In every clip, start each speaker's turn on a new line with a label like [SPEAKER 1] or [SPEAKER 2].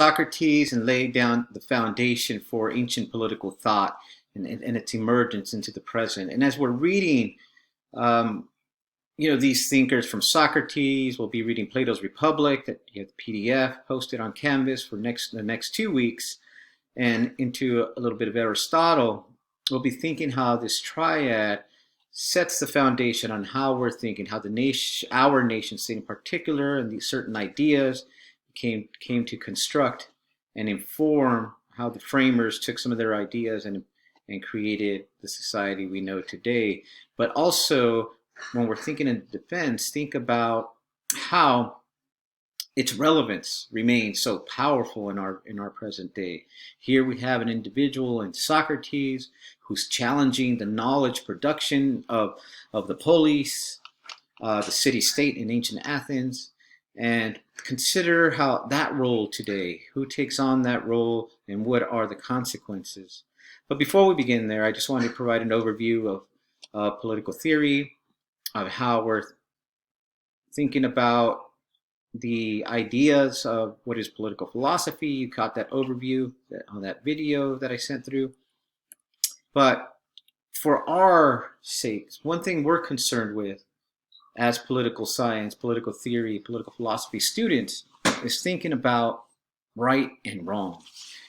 [SPEAKER 1] Socrates and laid down the foundation for ancient political thought and its emergence into the present. And as we're reading, um, these thinkers from Socrates, we'll be reading Plato's Republic, that you have the PDF posted on Canvas for the next 2 weeks, and into a little bit of Aristotle. We'll be thinking how this triad sets the foundation on how we're thinking, how our nation state in particular, and these certain ideas came to construct and inform how the framers took some of their ideas and created the society we know today. But also, when we're thinking in defense, think about how its relevance remains so powerful in our present day. Here we have an individual in Socrates who's challenging the knowledge production of the polis, the city-state in ancient Athens, and consider how that role today, who takes on that role, and what are the consequences. But before we begin there, I just wanted to provide an overview of political theory, of how we're thinking about the ideas of what is political philosophy. You caught that overview on that video that I sent through. But for our sakes, one thing we're concerned with as political science, political theory, political philosophy students is thinking about right and wrong.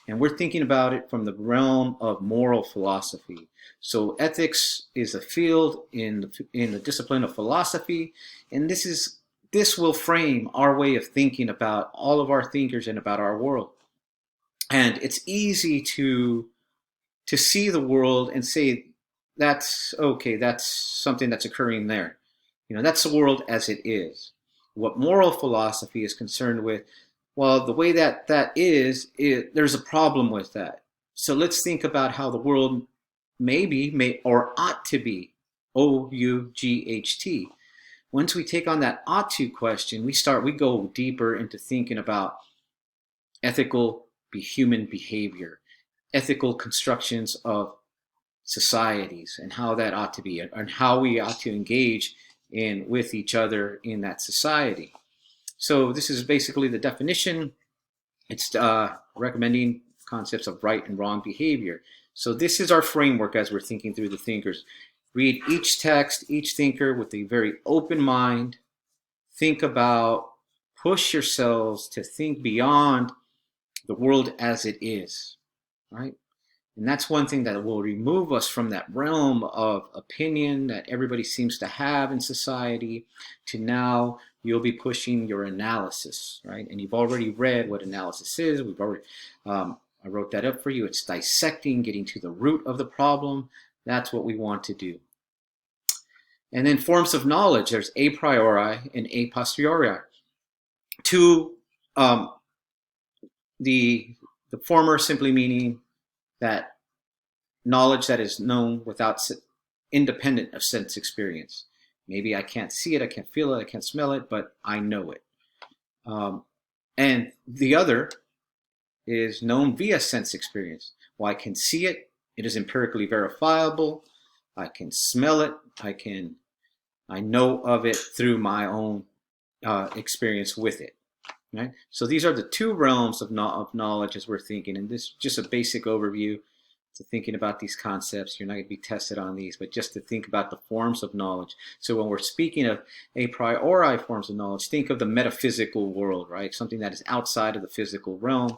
[SPEAKER 1] And we're thinking about it from the realm of moral philosophy. So ethics is a field in the discipline of philosophy, and this will frame our way of thinking about all of our thinkers and about our world. And it's easy to see the world and say, that's okay, that's something that's occurring there. That's the world as it is. What moral philosophy is concerned with, well, the way that is, there's a problem with that. So let's think about how the world may or ought to be. OUGHT. Once we take on that ought to question, we go deeper into thinking about ethical human behavior, ethical constructions of societies, and how that ought to be, and how we ought to engage with each other in that society. So this is basically the definition. It's recommending concepts of right and wrong behavior. So this is our framework as we're thinking through the thinkers. Read each text, each thinker with a very open mind. Think about, push yourselves to think beyond the world as it is, right? And that's one thing that will remove us from that realm of opinion that everybody seems to have in society, to now you'll be pushing your analysis, right? And you've already read what analysis is. I wrote that up for you. It's dissecting, getting to the root of the problem. That's what we want to do. And then forms of knowledge, there's a priori and a posteriori. The former simply meaning that knowledge that is known independent of sense experience. Maybe I can't see it, I can't feel it, I can't smell it, but I know it. And the other is known via sense experience. Well, I can see it, it is empirically verifiable, I can smell it, I know of it through my own experience with it. Right? So these are the two realms of knowledge as we're thinking, and this is just a basic overview to thinking about these concepts. You're not going to be tested on these, but just to think about the forms of knowledge. So when we're speaking of a priori forms of knowledge, think of the metaphysical world, right? Something that is outside of the physical realm.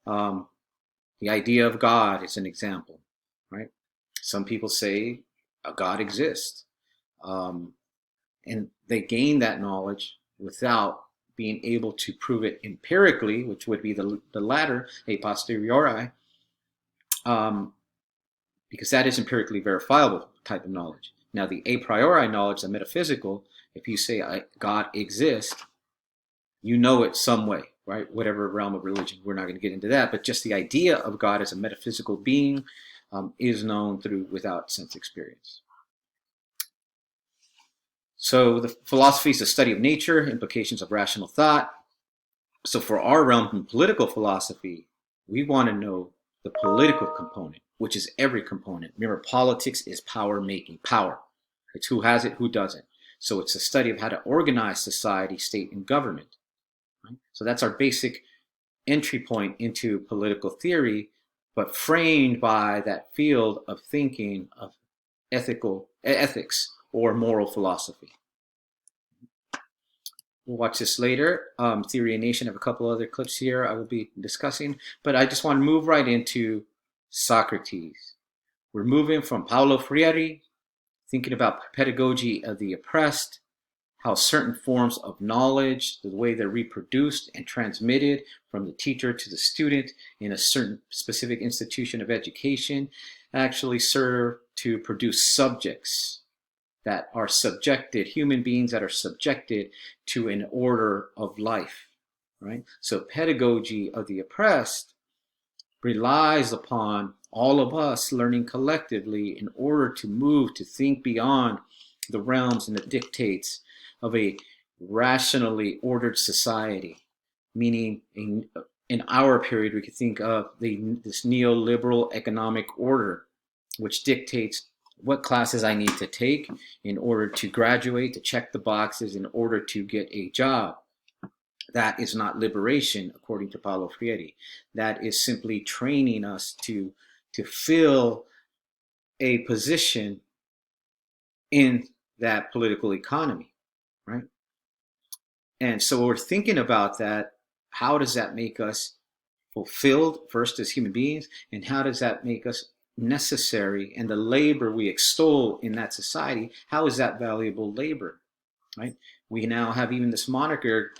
[SPEAKER 1] The idea of God is an example, right? Some people say a God exists, and they gain that knowledge without being able to prove it empirically, which would be the latter, a posteriori, because that is empirically verifiable type of knowledge. Now, the a priori knowledge, the metaphysical, if you say God exists, you know it some way, right? Whatever realm of religion, we're not going to get into that, but just the idea of God as a metaphysical being is known without sense experience. So the philosophy is the study of nature, implications of rational thought. So for our realm in political philosophy, we want to know the political component, which is every component. Remember, politics is power making, power. It's who has it, who doesn't. So it's a study of how to organize society, state, and government. Right? So that's our basic entry point into political theory, but framed by that field of thinking of ethics or moral philosophy. We'll watch this later. Theory and Nation, I have a couple other clips here I will be discussing, but I just want to move right into Socrates. We're moving from Paulo Freire, thinking about pedagogy of the oppressed, how certain forms of knowledge, the way they're reproduced and transmitted from the teacher to the student in a certain specific institution of education, actually serve to produce subjects that are subjected, human beings that are subjected to an order of life, right? So pedagogy of the oppressed relies upon all of us learning collectively in order to move, to think beyond the realms and the dictates of a rationally ordered society, meaning in our period, we could think of this neoliberal economic order, which dictates what classes I need to take in order to graduate, to check the boxes, in order to get a job. That is not liberation, according to Paulo Freire. That is simply training us to fill a position in that political economy, right? And so we're thinking about that. How does that make us fulfilled first as human beings? And how does that make us necessary? And the labor we extol in that society, how is that valuable labor, right? We now have even this moniker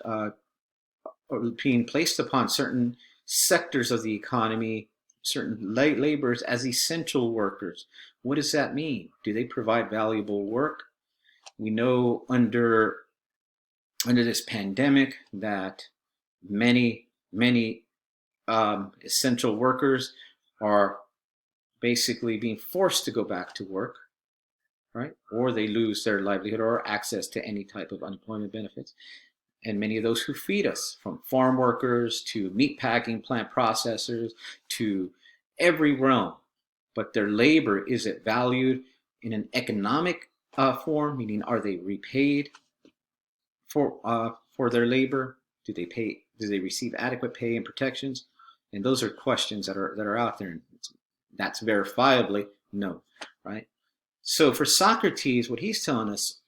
[SPEAKER 1] being placed upon certain sectors of the economy, certain laborers as essential workers. What does that mean? Do they provide valuable work? We know under this pandemic that many essential workers are basically being forced to go back to work, right? Or they lose their livelihood or access to any type of unemployment benefits. And many of those who feed us, from farm workers to meat packing plant processors to every realm, but their labor, is it valued in an economic form? Meaning, are they repaid for their labor? Do they receive adequate pay and protections? And those are questions that are out there. And that's verifiably no, right? So for Socrates, what he's telling us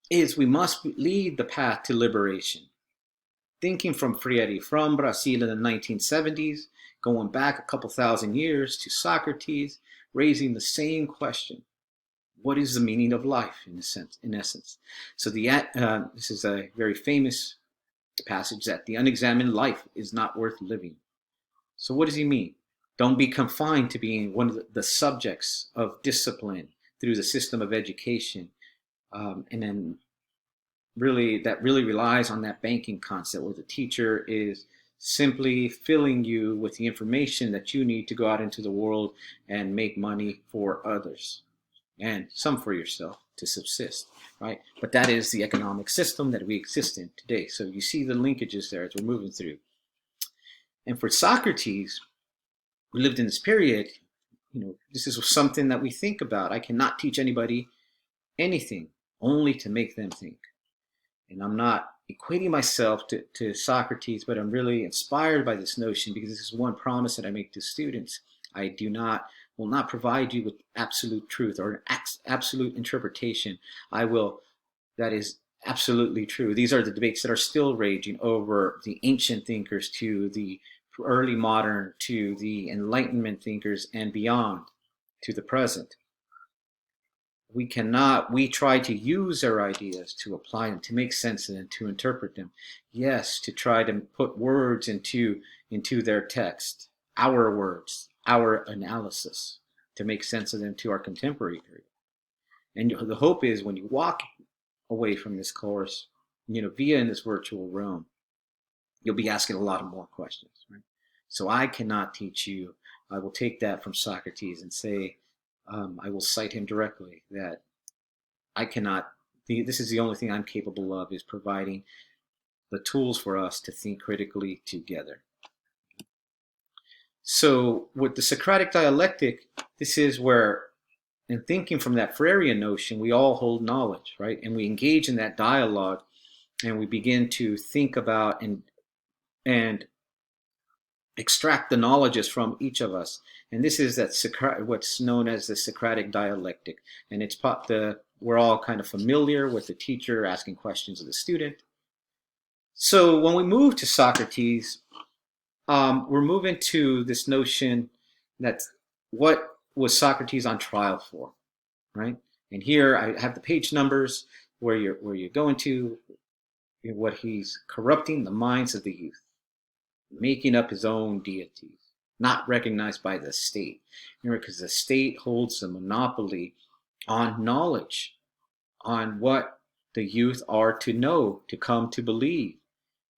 [SPEAKER 1] is we must lead the path to liberation. Thinking from Freire, from Brazil in the 1970s, going back a couple thousand years to Socrates, raising the same question: what is the meaning of life, in essence? So this is a very famous passage, that the unexamined life is not worth living. So what does he mean? Don't be confined to being one of the subjects of discipline through the system of education, and then that really relies on that banking concept where the teacher is simply filling you with the information that you need to go out into the world and make money for others and some for yourself to subsist, right? But that is the economic system that we exist in today. So you see the linkages there as we're moving through. And for Socrates, who lived in this period, this is something that we think about. I cannot teach anybody anything, only to make them think. And I'm not equating myself to Socrates, but I'm really inspired by this notion, because this is one promise that I make to students. I will not provide you with absolute truth or an absolute interpretation. That is absolutely true. These are the debates that are still raging over the ancient thinkers to the early modern, to the Enlightenment thinkers, and beyond to the present. We try to use their ideas, to apply them, to make sense of them, to interpret them. Yes, to try to put words into their text, our words, our analysis, to make sense of them to our contemporary period. And the hope is, when you walk away from this course, via in this virtual realm, you'll be asking a lot of more questions, right? So I cannot teach you. I will take that from Socrates and say, I will cite him directly, that this is the only thing I'm capable of, is providing the tools for us to think critically together. So with the Socratic dialectic, this is where, in thinking from that Freirean notion, we all hold knowledge, right? And we engage in that dialogue, and we begin to think about and extract the knowledges from each of us. And this is what's known as the Socratic dialectic. And we're all kind of familiar with the teacher asking questions of the student. So when we move to Socrates, we're moving to this notion that what was Socrates on trial for, right? And here I have the page numbers where you're going to what he's corrupting the minds of the youth, making up his own deities, not recognized by the state. Because the state holds the monopoly on knowledge, on what the youth are to know, to come to believe,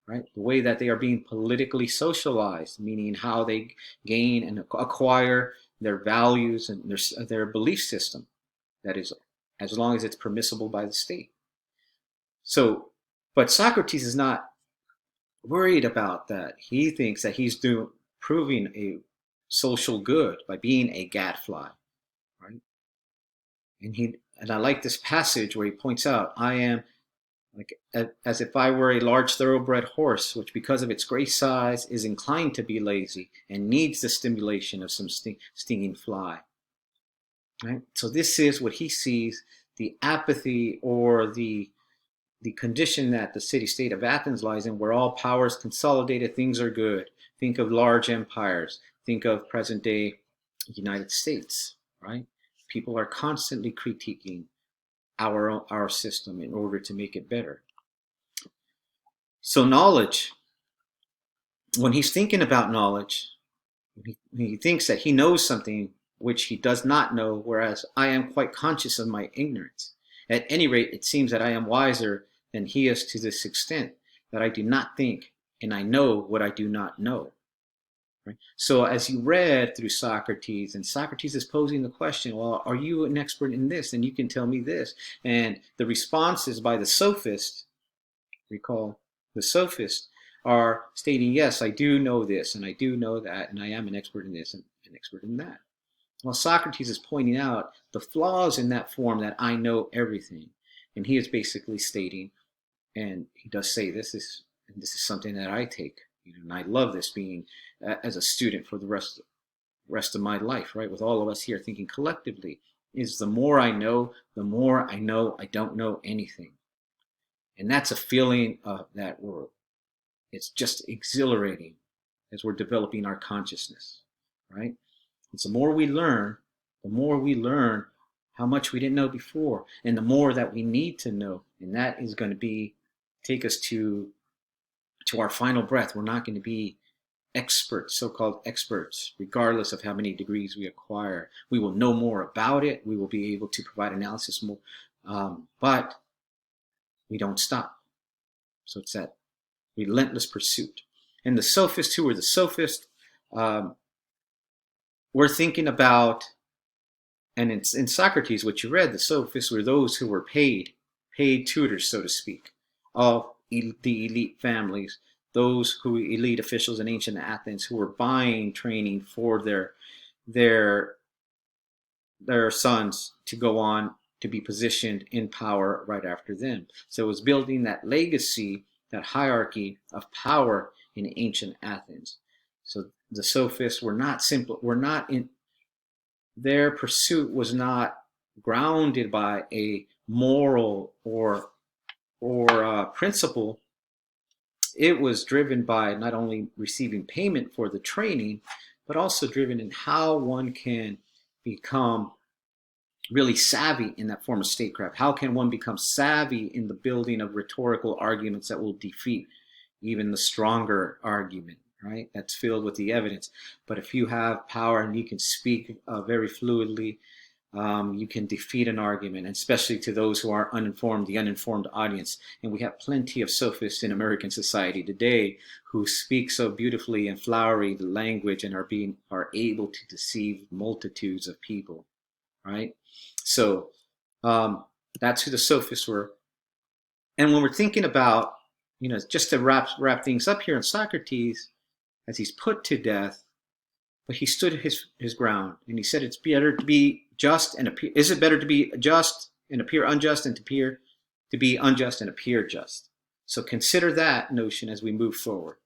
[SPEAKER 1] right? The way that they are being politically socialized, meaning how they gain and acquire their values and their belief system. That is, as long as it's permissible by the state. So, but Socrates is not worried about that. He thinks that he's proving a social good by being a gadfly, right? And I like this passage where he points out, I am like as if I were a large thoroughbred horse, which because of its great size is inclined to be lazy and needs the stimulation of some stinging fly. Right? So this is what he sees, the apathy or the condition that the city-state of Athens lies in, where all powers consolidated, things are good. Think of large empires. Think of present-day United States, right? People are constantly critiquing our system in order to make it better. So knowledge, when he's thinking about knowledge, he thinks that he knows something which he does not know, whereas I am quite conscious of my ignorance. At any rate, it seems that I am wiser than he is to this extent, that I do not think, and I know what I do not know. Right? So as you read through Socrates, and Socrates is posing the question, well, are you an expert in this? And you can tell me this. And the responses by the Sophists, recall, the Sophists are stating, yes, I do know this, and I do know that, and I am an expert in this and an expert in that. Well, Socrates is pointing out the flaws in that form that I know everything. And he is basically stating, and he does say this is something that I take, and I love this being as a student for the rest of my life, right? With all of us here thinking collectively, is the more I know I don't know anything. And that's a feeling that it's just exhilarating as we're developing our consciousness, right? And so the more we learn how much we didn't know before, and the more that we need to know. And that is going to take us to our final breath. We're not going to be experts, so-called experts, regardless of how many degrees we acquire. We will know more about it. We will be able to provide analysis more, but we don't stop. So it's that relentless pursuit. And the Sophists, who were the Sophists, we're thinking about, and in Socrates, what you read, the Sophists were those who were paid tutors, so to speak, of the elite families, those elite officials in ancient Athens who were buying training for their sons to go on to be positioned in power right after them. So it was building that legacy, that hierarchy of power in ancient Athens. So the Sophists their pursuit was not grounded by a moral or principle. It was driven by not only receiving payment for the training, but also driven in how one can become really savvy in that form of statecraft. How can one become savvy in the building of rhetorical arguments that will defeat even the stronger argument, right? That's filled with the evidence. But if you have power and you can speak very fluidly, you can defeat an argument, and especially to those who are uninformed, the uninformed audience. And we have plenty of sophists in American society today who speak so beautifully and flowery the language and are able to deceive multitudes of people, right? So that's who the Sophists were. And when we're thinking about, just to wrap things up here in Socrates, as he's put to death, but he stood his ground, and he said, it's better to be just and appear. Is it better to be just and appear unjust, and to be unjust and appear just? So consider that notion as we move forward.